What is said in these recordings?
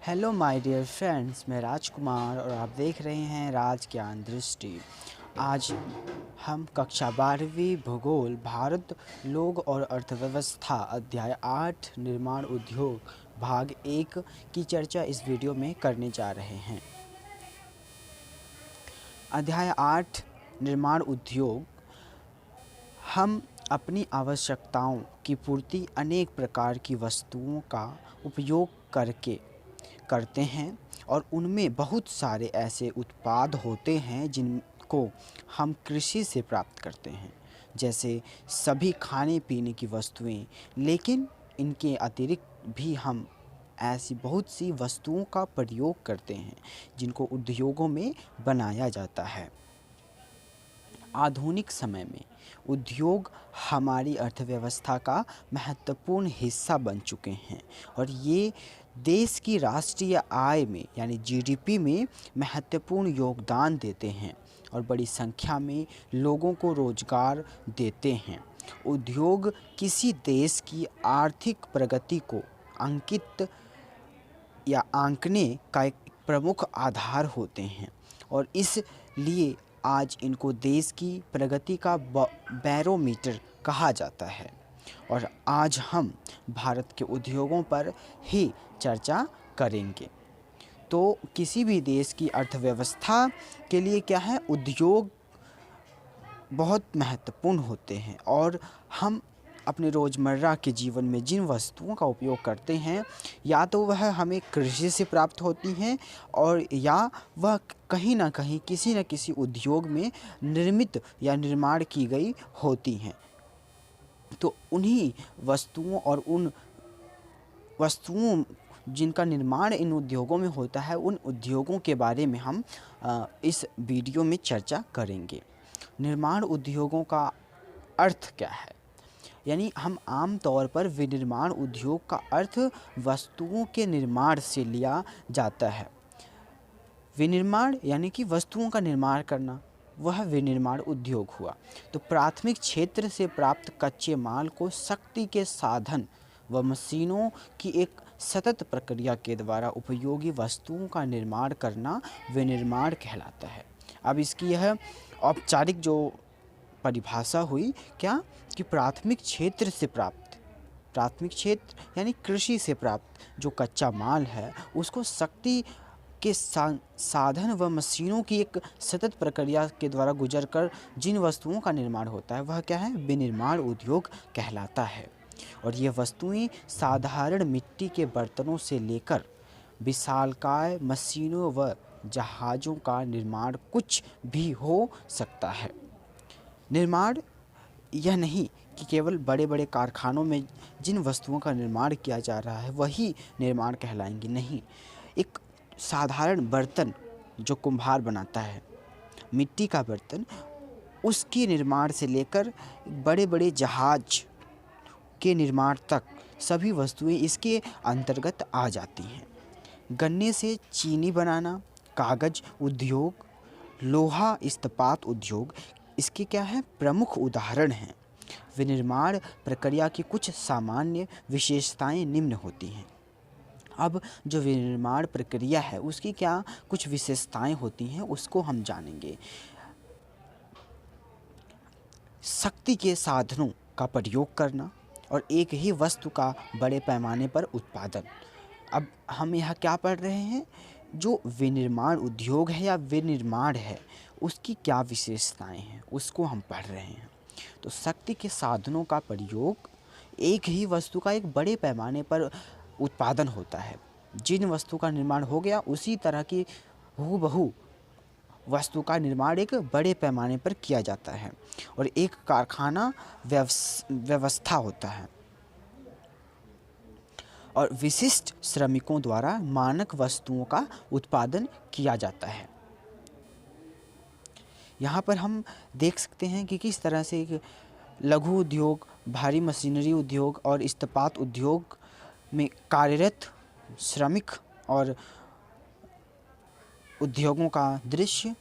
Hello my dear friends, मैं राजकुमार और आप देख रहे हैं राज ज्ञान दृष्टि। आज हम कक्षा 12वीं भूगोल भारत लोग और अर्थव्यवस्था अध्याय 8 निर्माण उद्योग भाग 1 की चर्चा इस वीडियो में करने जा रहे हैं। अध्याय 8 निर्माण उद्योग। हम अपनी आवश्यकताओं की पूर्ति अनेक प्रकार की वस्तुओं का उपयोग करके करते हैं और उनमें बहुत सारे ऐसे उत्पाद होते हैं जिनको हम कृषि से प्राप्त करते हैं, जैसे सभी खाने पीने की वस्तुएं। लेकिन इनके अतिरिक्त भी हम ऐसी बहुत सी वस्तुओं का प्रयोग करते हैं जिनको उद्योगों में बनाया जाता है। आधुनिक समय में उद्योग हमारी अर्थव्यवस्था का महत्वपूर्ण हिस्सा बन चुके हैं और ये देश की राष्ट्रीय आय में यानी जीडीपी में महत्वपूर्ण योगदान देते हैं और बड़ी संख्या में लोगों को रोजगार देते हैं। उद्योग किसी देश की आर्थिक प्रगति को अंकित या आंकने का एक प्रमुख आधार होते हैं और इसलिए आज इनको देश की प्रगति का बैरोमीटर कहा जाता है। और आज हम भारत के उद्योगों पर ही चर्चा करेंगे। तो किसी भी देश की अर्थव्यवस्था के लिए क्या है, उद्योग बहुत महत्वपूर्ण होते हैं और हम अपने रोज़मर्रा के जीवन में जिन वस्तुओं का उपयोग करते हैं या तो वह हमें कृषि से प्राप्त होती हैं और या वह कहीं ना कहीं किसी न किसी उद्योग में निर्मित या निर्माण की गई होती हैं। तो उन्हीं वस्तुओं और उन वस्तुओं जिनका निर्माण इन उद्योगों में होता है, उन उद्योगों के बारे में हम इस वीडियो में चर्चा करेंगे। निर्माण उद्योगों का अर्थ क्या है? यानी हम आम तौर पर विनिर्माण उद्योग का अर्थ वस्तुओं के निर्माण से लिया जाता है। विनिर्माण यानी कि वस्तुओं का निर्माण करना, वह विनिर्माण उद्योग हुआ। तो प्राथमिक क्षेत्र से प्राप्त कच्चे माल को शक्ति के साधन व मशीनों की एक सतत प्रक्रिया के द्वारा उपयोगी वस्तुओं का निर्माण करना विनिर्माण कहलाता है। अब इसकी यह औपचारिक जो परिभाषा हुई क्या कि प्राथमिक क्षेत्र से प्राप्त, प्राथमिक क्षेत्र यानी कृषि से प्राप्त जो कच्चा माल है उसको शक्ति के साधन व मशीनों की एक सतत प्रक्रिया के द्वारा गुजरकर जिन वस्तुओं का निर्माण होता है वह क्या है, विनिर्माण उद्योग कहलाता है। और ये वस्तुएं साधारण मिट्टी के बर्तनों से लेकर विशालकाय मशीनों व जहाज़ों का निर्माण कुछ भी हो सकता है। निर्माण यह नहीं कि केवल बड़े बड़े कारखानों में जिन वस्तुओं का निर्माण किया जा रहा है वही निर्माण कहलाएंगे, नहीं। एक साधारण बर्तन जो कुम्हार बनाता है, मिट्टी का बर्तन, उसके निर्माण से लेकर बड़े बड़े जहाज के निर्माण तक सभी वस्तुएं इसके अंतर्गत आ जाती हैं। गन्ने से चीनी बनाना, कागज़ उद्योग, लोहा इस्पात उद्योग इसके क्या है, प्रमुख उदाहरण हैं। विनिर्माण प्रक्रिया की कुछ सामान्य विशेषताएं निम्न होती हैं। अब जो विनिर्माण प्रक्रिया है उसकी क्या कुछ विशेषताएं होती हैं उसको हम जानेंगे। शक्ति के साधनों का प्रयोग करना और एक ही वस्तु का बड़े पैमाने पर उत्पादन। अब हम यहाँ क्या पढ़ रहे हैं, जो विनिर्माण उद्योग है या विनिर्माण है उसकी क्या विशेषताएं हैं उसको हम पढ़ रहे हैं। तो शक्ति के साधनों का प्रयोग, एक ही वस्तु का एक बड़े पैमाने पर उत्पादन होता है। जिन वस्तु का निर्माण हो गया उसी तरह की हूबहू वस्तु का निर्माण एक बड़े पैमाने पर किया जाता है और एक कारखाना व्यवस्था होता है और विशिष्ट श्रमिकों द्वारा मानक वस्तुओं का उत्पादन किया जाता है। यहाँ पर हम देख सकते हैं कि किस तरह से एक लघु उद्योग, भारी मशीनरी उद्योग और इस्पात उद्योग में कार्यरत श्रमिक और उद्योगों का दृश्य।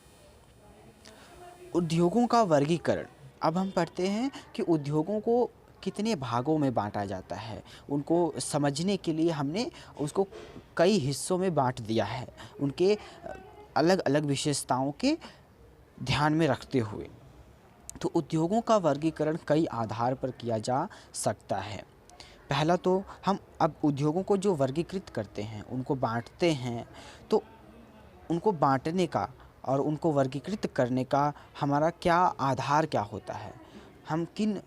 उद्योगों का वर्गीकरण। अब हम पढ़ते हैं कि उद्योगों को कितने भागों में बांटा जाता है, उनको समझने के लिए हमने उसको कई हिस्सों में बांट दिया है, उनके अलग अलग विशेषताओं के ध्यान में रखते हुए। तो उद्योगों का वर्गीकरण कई आधार पर किया जा सकता है। पहला तो हम अब उद्योगों को जो वर्गीकृत करते हैं, उनको बांटते हैं, तो उनको बांटने का और उनको वर्गीकृत करने का हमारा क्या आधार क्या होता है, हम किन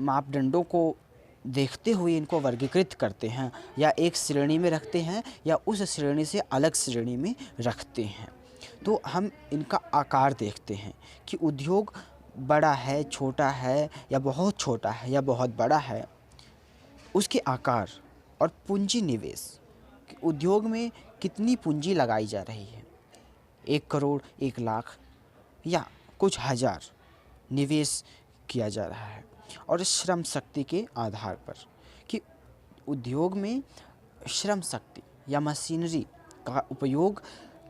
मापदंडों को देखते हुए इनको वर्गीकृत करते हैं, या एक श्रेणी में रखते हैं या उस श्रेणी से अलग श्रेणी में रखते हैं। तो हम इनका आकार देखते हैं कि उद्योग बड़ा है, छोटा है, या बहुत छोटा है, या बहुत बड़ा है। उसके आकार और पूंजी निवेश, कि उद्योग में कितनी पूंजी लगाई जा रही है, 1 करोड़, 1 लाख या कुछ हज़ार निवेश किया जा रहा है। और श्रम शक्ति के आधार पर, कि उद्योग में श्रम शक्ति या मशीनरी का उपयोग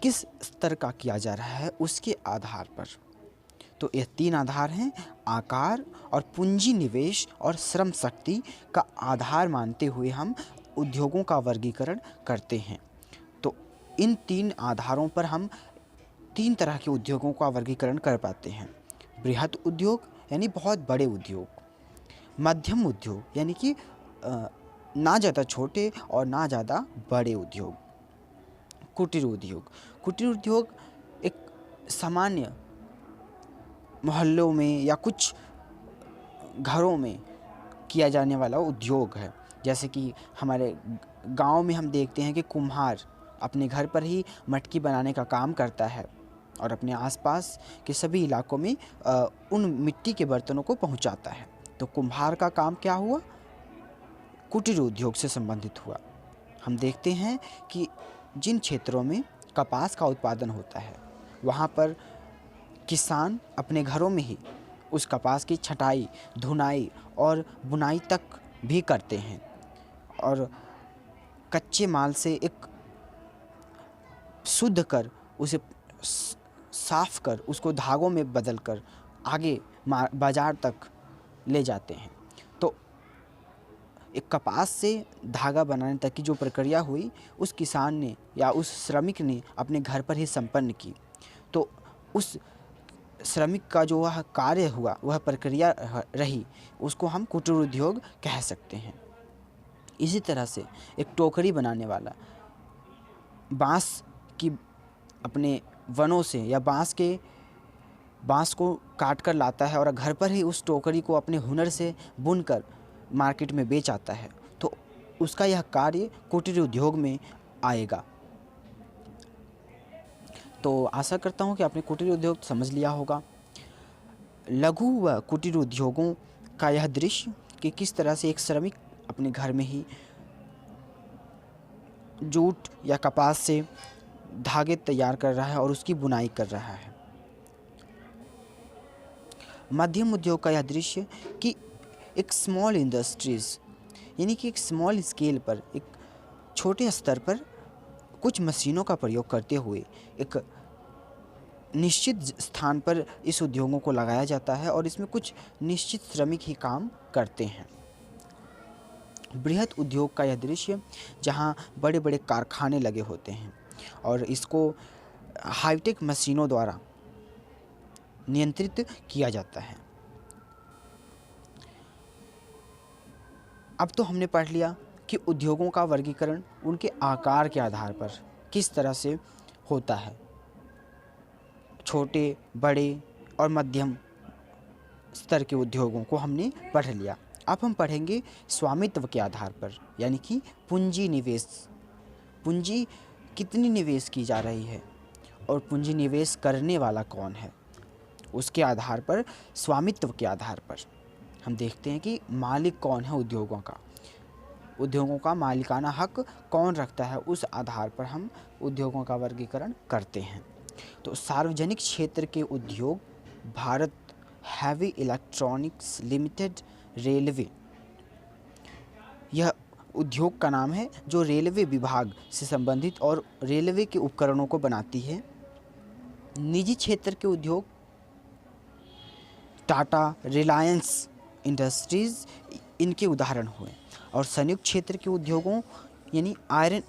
किस स्तर का किया जा रहा है, उसके आधार पर। तो ये 3 आधार हैं, आकार और पूंजी निवेश और श्रम शक्ति का आधार मानते हुए हम उद्योगों का वर्गीकरण करते हैं। तो इन 3 आधारों पर हम 3 तरह के उद्योगों का वर्गीकरण कर पाते हैं। बृहत उद्योग यानी बहुत बड़े उद्योग, मध्यम उद्योग यानी कि ना ज़्यादा छोटे और ना ज़्यादा बड़े उद्योग, कुटीर उद्योग। कुटीर उद्योग एक सामान्य मोहल्लों में या कुछ घरों में किया जाने वाला उद्योग है। जैसे कि हमारे गांव में हम देखते हैं कि कुम्हार अपने घर पर ही मटकी बनाने का काम करता है और अपने आसपास के सभी इलाकों में उन मिट्टी के बर्तनों को पहुंचाता है। तो कुम्हार का काम क्या हुआ, कुटीर उद्योग से संबंधित हुआ। हम देखते हैं कि जिन क्षेत्रों में कपास का उत्पादन होता है, वहाँ पर किसान अपने घरों में ही उस कपास की छटाई, धुनाई और बुनाई तक भी करते हैं, और कच्चे माल से एक शुद्ध कर उसे साफ कर उसको धागों में बदल कर आगे बाजार तक ले जाते हैं। तो एक कपास से धागा बनाने तक की जो प्रक्रिया हुई, उस किसान ने या उस श्रमिक ने अपने घर पर ही संपन्न की। तो उस श्रमिक का जो वह कार्य हुआ, वह प्रक्रिया रही, उसको हम कुटीर उद्योग कह सकते हैं। इसी तरह से एक टोकरी बनाने वाला बांस की अपने वनों से या बांस को काट कर लाता है और घर पर ही उस टोकरी को अपने हुनर से बुनकर मार्केट में बेच आता है, तो उसका यह कार्य कुटीर उद्योग में आएगा। तो आशा करता हूँ कि आपने कुटीर उद्योग समझ लिया होगा। लघु व कुटीर उद्योगों का यह दृश्य कि किस तरह से एक श्रमिक अपने घर में ही जूट या कपास से धागे तैयार कर रहा है और उसकी बुनाई कर रहा है। मध्यम उद्योग का यह दृश्य कि एक स्मॉल इंडस्ट्रीज़ यानी कि एक स्मॉल स्केल पर, एक छोटे स्तर पर कुछ मशीनों का प्रयोग करते हुए एक निश्चित स्थान पर इस उद्योगों को लगाया जाता है और इसमें कुछ निश्चित श्रमिक ही काम करते हैं। बृहत उद्योग का यह दृश्य जहां बड़े बड़े कारखाने लगे होते हैं और इसको हाईटेक मशीनों द्वारा नियंत्रित किया जाता है। अब तो हमने पढ़ लिया कि उद्योगों का वर्गीकरण उनके आकार के आधार पर किस तरह से होता है। छोटे, बड़े और मध्यम स्तर के उद्योगों को हमने पढ़ लिया। अब हम पढ़ेंगे स्वामित्व के आधार पर, यानी कि पूंजी निवेश। पूंजी कितनी निवेश की जा रही है और पूंजी निवेश करने वाला कौन है, उसके आधार पर, स्वामित्व के आधार पर हम देखते हैं कि मालिक कौन है उद्योगों का, उद्योगों का मालिकाना हक कौन रखता है, उस आधार पर हम उद्योगों का वर्गीकरण करते हैं। तो सार्वजनिक क्षेत्र के उद्योग, Bharat heavy electronics limited railway, यह उद्योग का नाम है जो रेलवे विभाग से संबंधित और रेलवे के उपकरणों को बनाती है। निजी क्षेत्र के उद्योग, टाटा, रिलायंस इंडस्ट्रीज़ इनके उदाहरण हुए। और संयुक्त क्षेत्र के उद्योगों यानी आयरन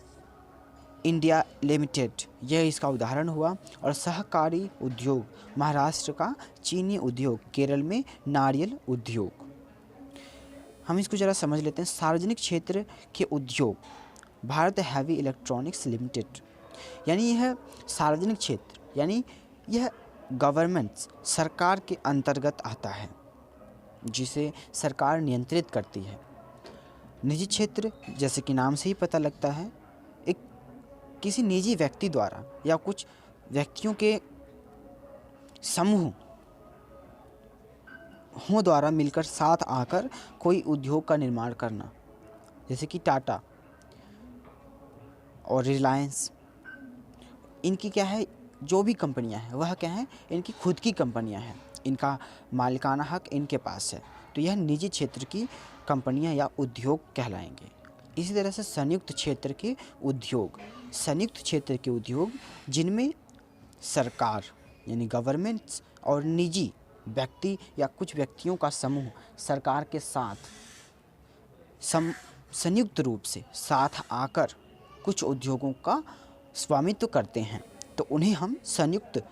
इंडिया लिमिटेड यह इसका उदाहरण हुआ। और सहकारी उद्योग महाराष्ट्र का चीनी उद्योग, केरल में नारियल उद्योग। हम इसको ज़रा समझ लेते हैं। सार्वजनिक क्षेत्र के उद्योग, भारत हैवी इलेक्ट्रॉनिक्स लिमिटेड, यानी यह सार्वजनिक क्षेत्र यानी यह गवर्नमेंट्स सरकार के अंतर्गत आता है, जिसे सरकार नियंत्रित करती है। निजी क्षेत्र जैसे कि नाम से ही पता लगता है, एक किसी निजी व्यक्ति द्वारा या कुछ व्यक्तियों के समूहों द्वारा मिलकर साथ आकर कोई उद्योग का निर्माण करना, जैसे कि टाटा और रिलायंस, इनकी क्या है, जो भी कंपनियां हैं वह क्या है, इनकी खुद की कंपनियां हैं, इनका मालिकाना हक इनके पास है, तो यह निजी क्षेत्र की कंपनियां या उद्योग कहलाएंगे। इसी तरह से संयुक्त क्षेत्र के उद्योग, संयुक्त क्षेत्र के उद्योग जिनमें सरकार यानी गवर्नमेंट्स और निजी व्यक्ति या कुछ व्यक्तियों का समूह सरकार के साथ संयुक्त रूप से साथ आकर कुछ उद्योगों का स्वामित्व करते हैं, तो उन्हें हम संयुक्त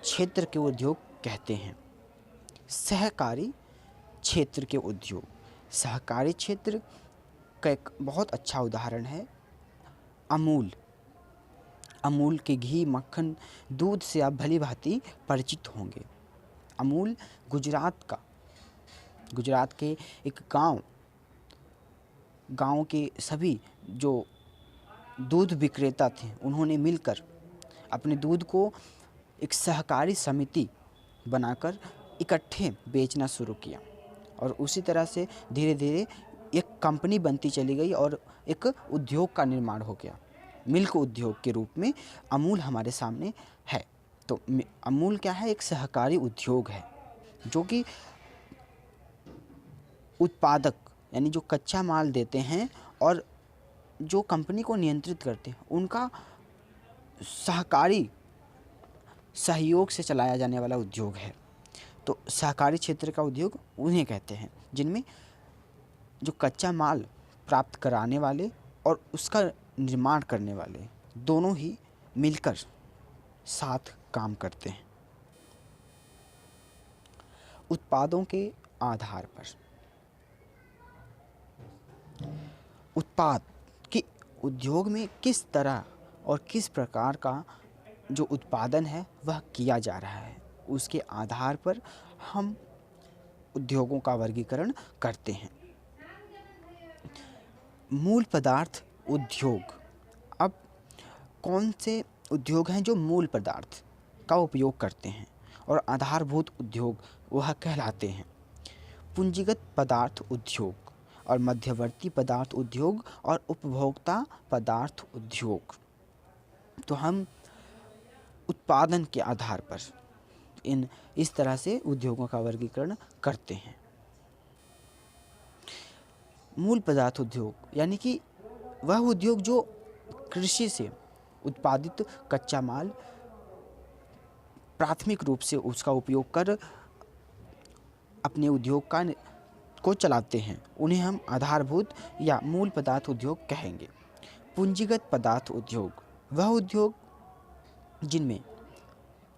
क्षेत्र के उद्योग कहते हैं। सहकारी क्षेत्र के उद्योग, सहकारी क्षेत्र का एक बहुत अच्छा उदाहरण है अमूल। अमूल के घी, मक्खन, दूध से आप भली भांति परिचित होंगे। अमूल गुजरात के एक गांव के सभी जो दूध विक्रेता थे, उन्होंने मिलकर अपने दूध को एक सहकारी समिति बनाकर इकट्ठे बेचना शुरू किया। और उसी तरह से धीरे धीरे एक कंपनी बनती चली गई और एक उद्योग का निर्माण हो गया। मिल्क उद्योग के रूप में अमूल हमारे सामने है। तो अमूल क्या है, एक सहकारी उद्योग है जो कि उत्पादक यानी जो कच्चा माल देते हैं और जो कंपनी को नियंत्रित करते हैं, उनका सहकारी सहयोग से चलाया जाने वाला उद्योग है। तो सहकारी क्षेत्र का उद्योग उन्हें कहते हैं जिनमें जो कच्चा माल प्राप्त कराने वाले और उसका निर्माण करने वाले दोनों ही मिलकर साथ काम करते हैं। उत्पादों के आधार पर, उत्पाद कि उद्योग में किस तरह और किस प्रकार का जो उत्पादन है वह किया जा रहा है, उसके आधार पर हम उद्योगों का वर्गीकरण करते हैं। मूल पदार्थ उद्योग, अब कौन से उद्योग हैं जो मूल पदार्थ का उपयोग करते हैं और आधारभूत उद्योग वह कहलाते हैं। पूंजीगत पदार्थ उद्योग और मध्यवर्ती पदार्थ उद्योग और उपभोक्ता पदार्थ उद्योग। तो हम उत्पादन के आधार पर इस तरह से उद्योगों का वर्गीकरण करते हैं। मूल पदार्थ उद्योग यानी कि वह उद्योग जो कृषि से उत्पादित कच्चा माल प्राथमिक रूप से उसका उपयोग कर अपने उद्योग को चलाते हैं, उन्हें हम आधारभूत या मूल पदार्थ उद्योग कहेंगे। पूंजीगत पदार्थ उद्योग, वह उद्योग जिनमें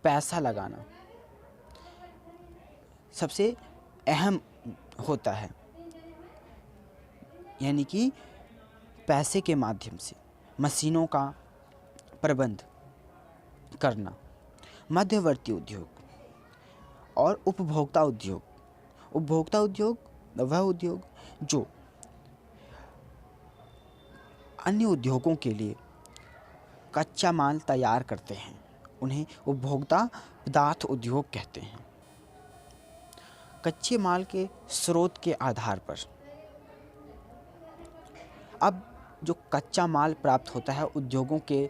पैसा लगाना सबसे अहम होता है, यानी कि पैसे के माध्यम से मशीनों का प्रबंध करना। मध्यवर्ती उद्योग और उपभोक्ता उद्योग, उपभोक्ता उद्योग वह उद्योग जो अन्य उद्योगों के लिए कच्चा माल तैयार करते हैं, उन्हें उपभोक्ता पदार्थ उद्योग कहते हैं। कच्चे माल के स्रोत के आधार पर, अब जो कच्चा माल प्राप्त होता है उद्योगों के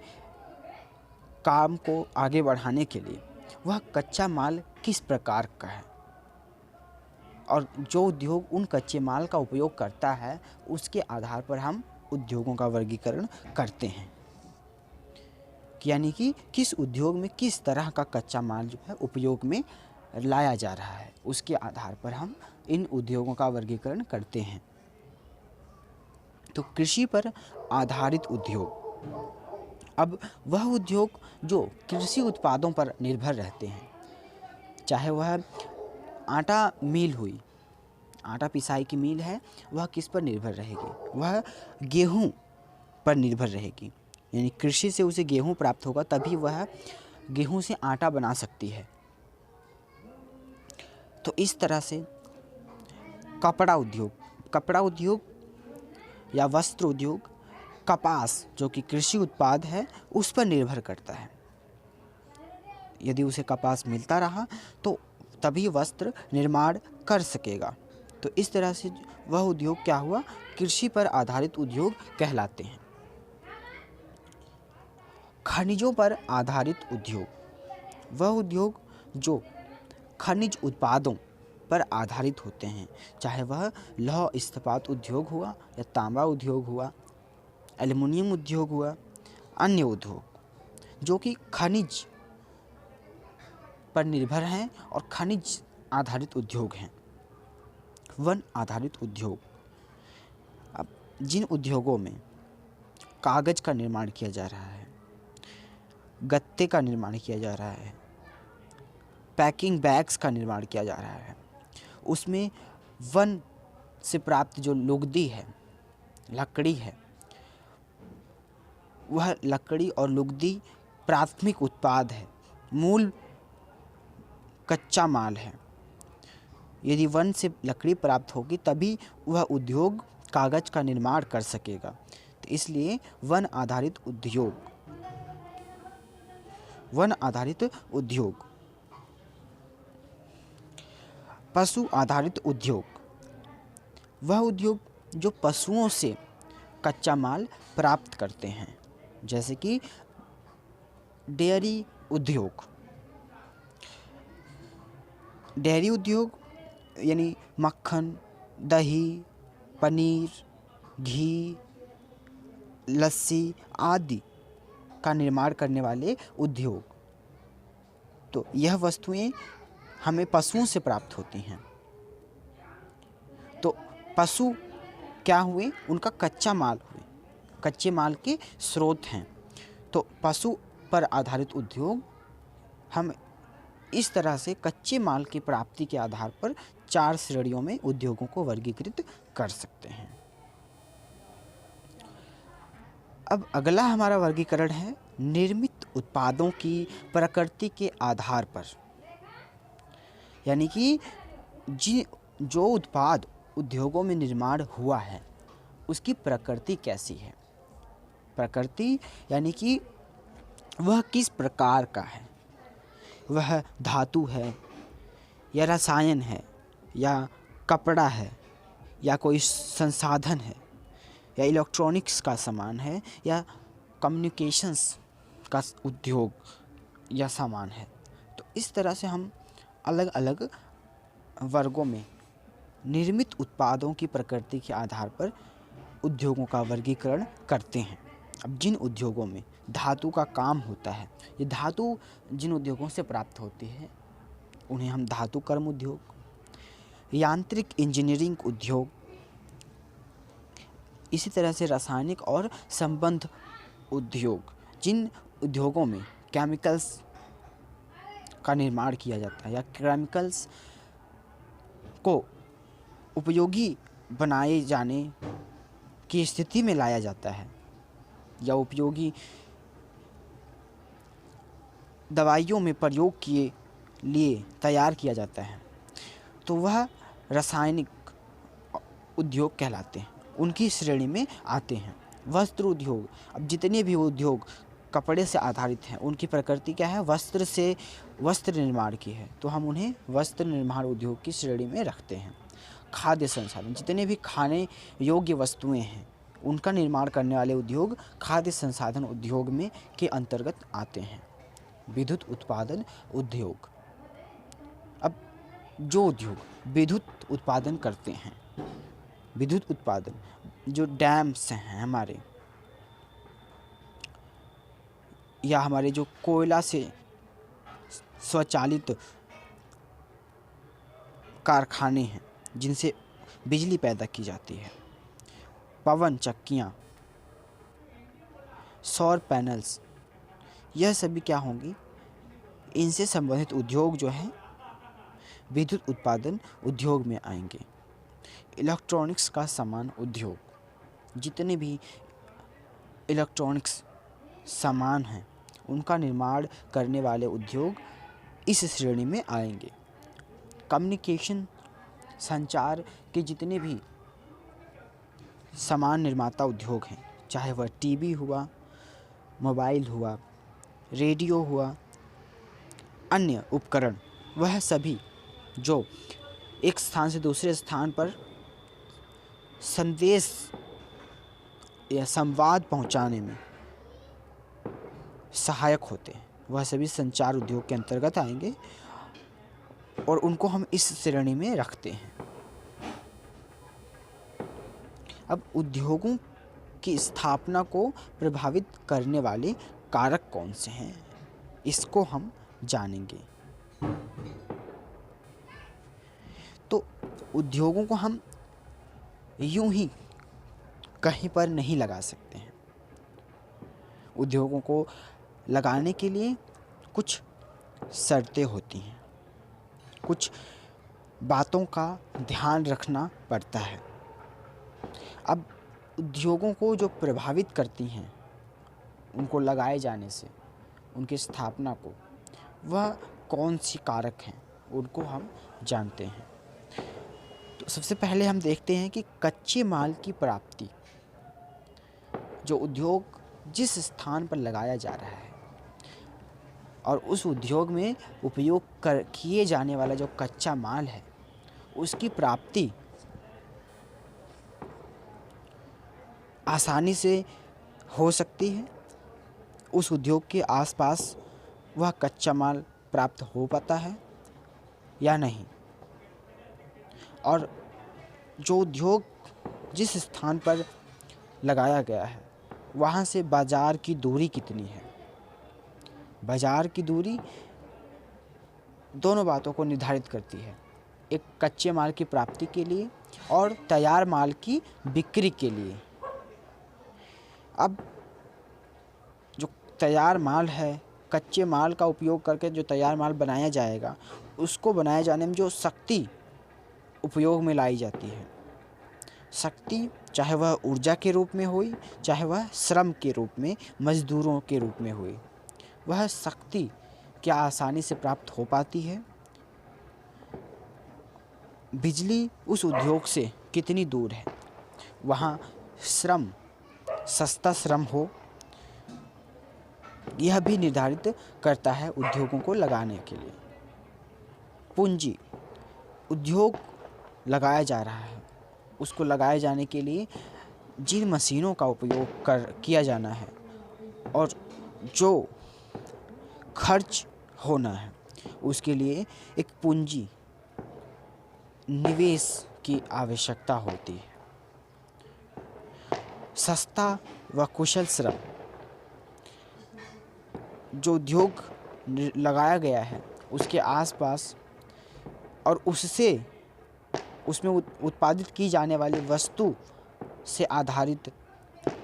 काम को आगे बढ़ाने के लिए, वह कच्चा माल किस प्रकार का है और जो उद्योग उन कच्चे माल का उपयोग करता है, उसके आधार पर हम उद्योगों का वर्गीकरण करते हैं। यानी कि किस उद्योग में किस तरह का कच्चा माल जो है उपयोग में लाया जा रहा है, उसके आधार पर हम इन उद्योगों का वर्गीकरण करते हैं। तो कृषि पर आधारित उद्योग, अब वह उद्योग जो कृषि उत्पादों पर निर्भर रहते हैं, चाहे वह आटा मिल हुई, आटा पिसाई की मिल है, वह किस पर निर्भर रहेगी? वह गेहूँ पर निर्भर रहेगी। यानी कृषि से उसे गेहूँ प्राप्त होगा, तभी वह गेहूँ से आटा बना सकती है। तो इस तरह से कपड़ा उद्योग या वस्त्र उद्योग कपास जो कि कृषि उत्पाद है उस पर निर्भर करता है। यदि उसे कपास मिलता रहा तो तभी वस्त्र निर्माण कर सकेगा। तो इस तरह से वह उद्योग क्या हुआ? कृषि पर आधारित उद्योग कहलाते हैं। खनिजों पर आधारित उद्योग, वह उद्योग जो खनिज उत्पादों पर आधारित होते हैं, चाहे वह लौह इस्पात उद्योग हुआ या तांबा उद्योग हुआ, एल्युमिनियम उद्योग हुआ, अन्य उद्योग जो कि खनिज पर निर्भर हैं और खनिज आधारित उद्योग हैं। वन आधारित उद्योग, अब जिन उद्योगों में कागज का निर्माण किया जा रहा है, गत्ते का निर्माण किया जा रहा है, पैकिंग बैग्स का निर्माण किया जा रहा है, उसमें वन से प्राप्त जो लुगदी है, लकड़ी है, वह लकड़ी और लुगदी प्राथमिक उत्पाद है, मूल कच्चा माल है। यदि वन से लकड़ी प्राप्त होगी तभी वह उद्योग कागज का निर्माण कर सकेगा। तो इसलिए वन आधारित उद्योग। पशु आधारित उद्योग, वह उद्योग जो पशुओं से कच्चा माल प्राप्त करते हैं, जैसे कि डेयरी उद्योग यानी मक्खन, दही, पनीर, घी, लस्सी आदि का निर्माण करने वाले उद्योग। तो यह वस्तुएं हमें पशुओं से प्राप्त होती हैं। तो पशु क्या हुए? उनका कच्चा माल हुए, कच्चे माल के स्रोत हैं। तो पशु पर आधारित उद्योग हम इस तरह से कच्चे माल की प्राप्ति के आधार पर 4 श्रेणियों में उद्योगों को वर्गीकृत कर सकते हैं। अब अगला हमारा वर्गीकरण है निर्मित उत्पादों की प्रकृति के आधार पर, यानी कि जो उत्पाद उद्योगों में निर्माण हुआ है उसकी प्रकृति कैसी है। प्रकृति यानी कि वह किस प्रकार का है, वह धातु है या रसायन है या कपड़ा है या कोई संसाधन है या इलेक्ट्रॉनिक्स का सामान है या कम्युनिकेशंस का उद्योग या सामान है। तो इस तरह से हम अलग अलग वर्गों में निर्मित उत्पादों की प्रकृति के आधार पर उद्योगों का वर्गीकरण करते हैं। अब जिन उद्योगों में धातु का काम होता है, ये धातु जिन उद्योगों से प्राप्त होती है उन्हें हम धातु कर्म उद्योग, यांत्रिक इंजीनियरिंग उद्योग, इसी तरह से रासायनिक और संबंध उद्योग, जिन उद्योगों में केमिकल्स का निर्माण किया जाता है या केमिकल्स को उपयोगी बनाए जाने की स्थिति में लाया जाता है या उपयोगी दवाइयों में प्रयोग किए लिए तैयार किया जाता है, तो वह रासायनिक उद्योग कहलाते हैं, उनकी श्रेणी में आते हैं। वस्त्र उद्योग, अब जितने भी उद्योग कपड़े से आधारित हैं उनकी प्रकृति क्या है? वस्त्र से वस्त्र निर्माण की है, तो हम उन्हें वस्त्र निर्माण उद्योग की श्रेणी में रखते हैं। खाद्य संसाधन, जितने भी खाने योग्य वस्तुएं हैं उनका निर्माण करने वाले उद्योग खाद्य संसाधन उद्योग में के अंतर्गत आते हैं। विद्युत उत्पादन उद्योग, अब जो उद्योग विद्युत उत्पादन करते हैं, विद्युत उत्पादन जो डैम्स हैं हमारे या हमारे जो कोयला से स्वचालित कारखाने हैं जिनसे बिजली पैदा की जाती है, पवन चक्कियाँ, सौर पैनल्स, यह सभी क्या होंगी, इनसे संबंधित उद्योग जो हैं विद्युत उत्पादन उद्योग में आएंगे। इलेक्ट्रॉनिक्स का सामान उद्योग, जितने भी इलेक्ट्रॉनिक्स सामान हैं उनका निर्माण करने वाले उद्योग इस श्रेणी में आएंगे। कम्युनिकेशन, संचार के जितने भी सामान निर्माता उद्योग हैं, चाहे वह टीवी हुआ, मोबाइल हुआ, रेडियो हुआ, अन्य उपकरण, वह सभी जो एक स्थान से दूसरे स्थान पर संदेश या संवाद पहुंचाने में सहायक होते हैं, वह सभी संचार उद्योग के अंतर्गत आएंगे और उनको हम इस श्रेणी में रखते हैं। अब उद्योगों की स्थापना को प्रभावित करने वाले कारक कौन से हैं, इसको हम जानेंगे। तो उद्योगों को हम यूं ही कहीं पर नहीं लगा सकते हैं। उद्योगों को लगाने के लिए कुछ शर्तें होती हैं, कुछ बातों का ध्यान रखना पड़ता है। अब उद्योगों को जो प्रभावित करती हैं उनको लगाए जाने से, उनकी स्थापना को, वह कौन सी कारक हैं उनको हम जानते हैं। तो सबसे पहले हम देखते हैं कि कच्चे माल की प्राप्ति, जो उद्योग जिस स्थान पर लगाया जा रहा है और उस उद्योग में उपयोग किए जाने वाला जो कच्चा माल है उसकी प्राप्ति आसानी से हो सकती है, उस उद्योग के आसपास वह कच्चा माल प्राप्त हो पाता है या नहीं, और जो उद्योग जिस स्थान पर लगाया गया है वहाँ से बाज़ार की दूरी कितनी है। बाज़ार की दूरी दोनों बातों को निर्धारित करती है, एक कच्चे माल की प्राप्ति के लिए और तैयार माल की बिक्री के लिए। अब जो तैयार माल है, कच्चे माल का उपयोग करके जो तैयार माल बनाया जाएगा, उसको बनाए जाने में जो शक्ति उपयोग में लाई जाती है, शक्ति चाहे वह ऊर्जा के रूप में हुई, चाहे वह श्रम के रूप में, मजदूरों के रूप में हुई, वह शक्ति क्या आसानी से प्राप्त हो पाती है। बिजली उस उद्योग से कितनी दूर है, वहाँ श्रम, सस्ता श्रम हो, यह भी निर्धारित करता है उद्योगों को लगाने के लिए। पूंजी, उद्योग लगाया जा रहा है, उसको लगाए जाने के लिए जिन मशीनों का उपयोग किया जाना है और जो खर्च होना है, उसके लिए एक पूंजी, निवेश की आवश्यकता होती है। सस्ता व कुशल श्रम, जो उद्योग लगाया गया है उसके आसपास और उसमें उत्पादित की जाने वाली वस्तु से आधारित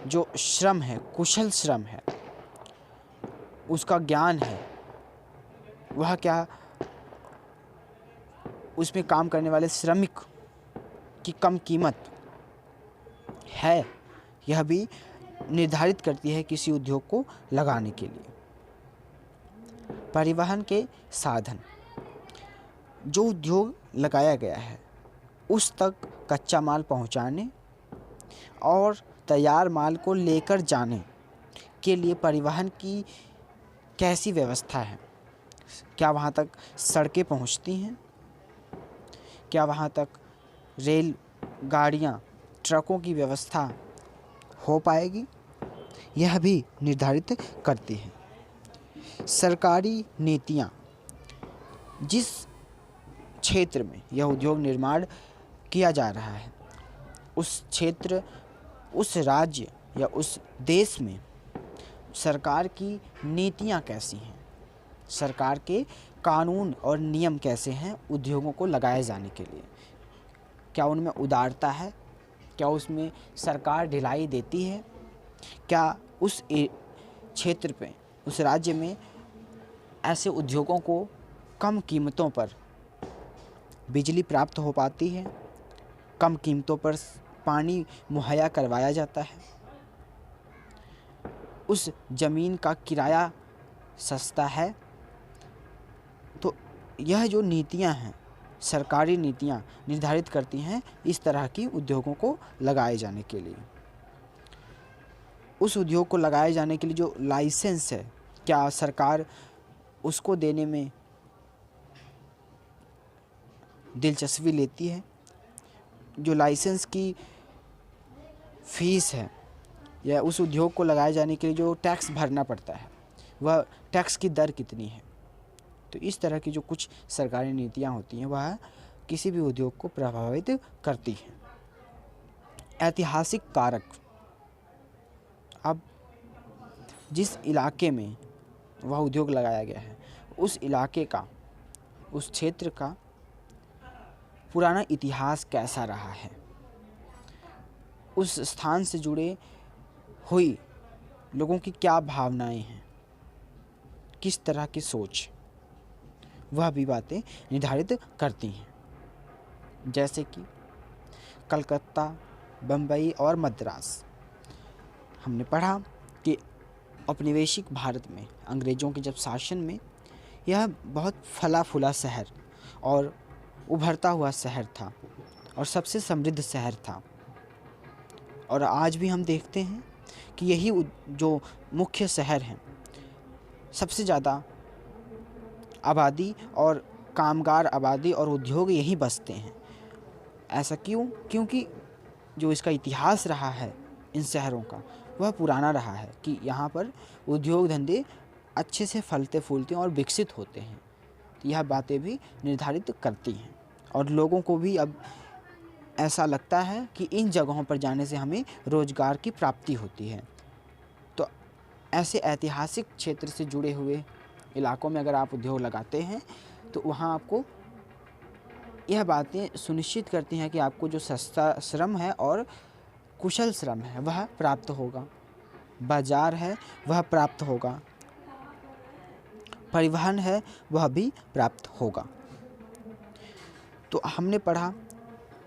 जो श्रम है, कुशल श्रम है, उसका ज्ञान है, वह क्या उसमें काम करने वाले श्रमिक की कम कीमत है, यह भी निर्धारित करती है किसी उद्योग को लगाने के लिए। परिवहन के साधन, जो उद्योग लगाया गया है उस तक कच्चा माल पहुंचाने और तैयार माल को लेकर जाने के लिए परिवहन की कैसी व्यवस्था है, क्या वहाँ तक सड़कें पहुँचती हैं, क्या वहाँ तक रेल गाड़ियाँ, ट्रकों की व्यवस्था हो पाएगी, यह भी निर्धारित करती है। सरकारी नीतियाँ, जिस क्षेत्र में यह उद्योग निर्माण किया जा रहा है उस क्षेत्र, उस राज्य या उस देश में सरकार की नीतियाँ कैसी हैं, सरकार के कानून और नियम कैसे हैं उद्योगों को लगाए जाने के लिए। क्या उनमें उदारता है? क्या उसमें सरकार ढिलाई देती है? क्या उस क्षेत्र पे, उस राज्य में ऐसे उद्योगों को कम कीमतों पर बिजली प्राप्त हो पाती है? कम कीमतों पर पानी मुहैया करवाया जाता है? उस ज़मीन का किराया सस्ता है? तो यह जो नीतियां हैं, सरकारी नीतियां निर्धारित करती हैं इस तरह की उद्योगों को लगाए जाने के लिए। उस उद्योग को लगाए जाने के लिए जो लाइसेंस है, क्या सरकार उसको देने में दिलचस्पी लेती है? जो लाइसेंस की फ़ीस है या उस उद्योग को लगाए जाने के लिए जो टैक्स भरना पड़ता है, वह टैक्स की दर कितनी है? तो इस तरह की जो कुछ सरकारी नीतियाँ होती हैं वह किसी भी उद्योग को प्रभावित करती हैं। ऐतिहासिक कारक, अब जिस इलाके में वह उद्योग लगाया गया है उस इलाके का, उस क्षेत्र का पुराना इतिहास कैसा रहा है, उस स्थान से जुड़े हुई लोगों की क्या भावनाएं हैं, किस तरह की सोच, वह भी बातें निर्धारित करती हैं। जैसे कि कलकत्ता, बम्बई और मद्रास, हमने पढ़ा कि औपनिवेशिक भारत में अंग्रेज़ों के जब शासन में यह बहुत फला फूला शहर और उभरता हुआ शहर था और सबसे समृद्ध शहर था। और आज भी हम देखते हैं कि यही जो मुख्य शहर हैं, सबसे ज़्यादा आबादी और कामगार आबादी और उद्योग यहीं बसते हैं। ऐसा क्यों? क्योंकि जो इसका इतिहास रहा है इन शहरों का वह पुराना रहा है कि यहाँ पर उद्योग धंधे अच्छे से फलते फूलते और विकसित होते हैं। तो यह बातें भी निर्धारित करती हैं और लोगों को भी अब ऐसा लगता है कि इन जगहों पर जाने से हमें रोज़गार की प्राप्ति होती है। तो ऐसे ऐतिहासिक क्षेत्र से जुड़े हुए इलाकों में अगर आप उद्योग लगाते हैं तो वहाँ आपको यह बातें सुनिश्चित करती हैं कि आपको जो सस्ता श्रम है और कुशल श्रम है वह प्राप्त होगा, बाजार है वह प्राप्त होगा, परिवहन है वह भी प्राप्त होगा। तो हमने पढ़ा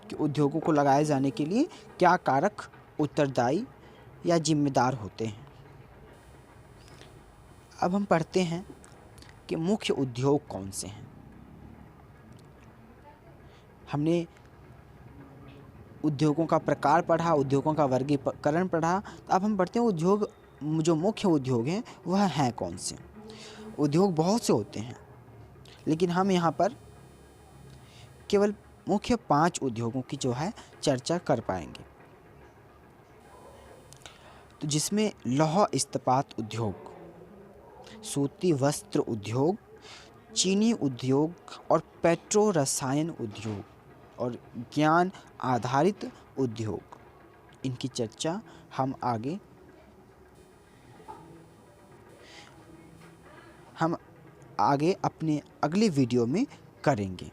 कि उद्योगों को लगाए जाने के लिए क्या कारक उत्तरदायी या जिम्मेदार होते हैं। अब हम पढ़ते हैं कि मुख्य उद्योग कौन से हैं। हमने उद्योगों का प्रकार पढ़ा, उद्योगों का वर्गीकरण पढ़ा। अब हम पढ़ते हैं उद्योग, जो मुख्य उद्योग हैं वह हैं कौन से। उद्योग बहुत से होते हैं लेकिन हम यहाँ पर केवल मुख्य 5 उद्योगों की जो है चर्चा कर पाएंगे। तो जिसमें लौह इस्पात उद्योग, सूती वस्त्र उद्योग, चीनी उद्योग और पेट्रो रसायन उद्योग और ज्ञान आधारित उद्योग, इनकी चर्चा हम आगे अपने अगले वीडियो में करेंगे।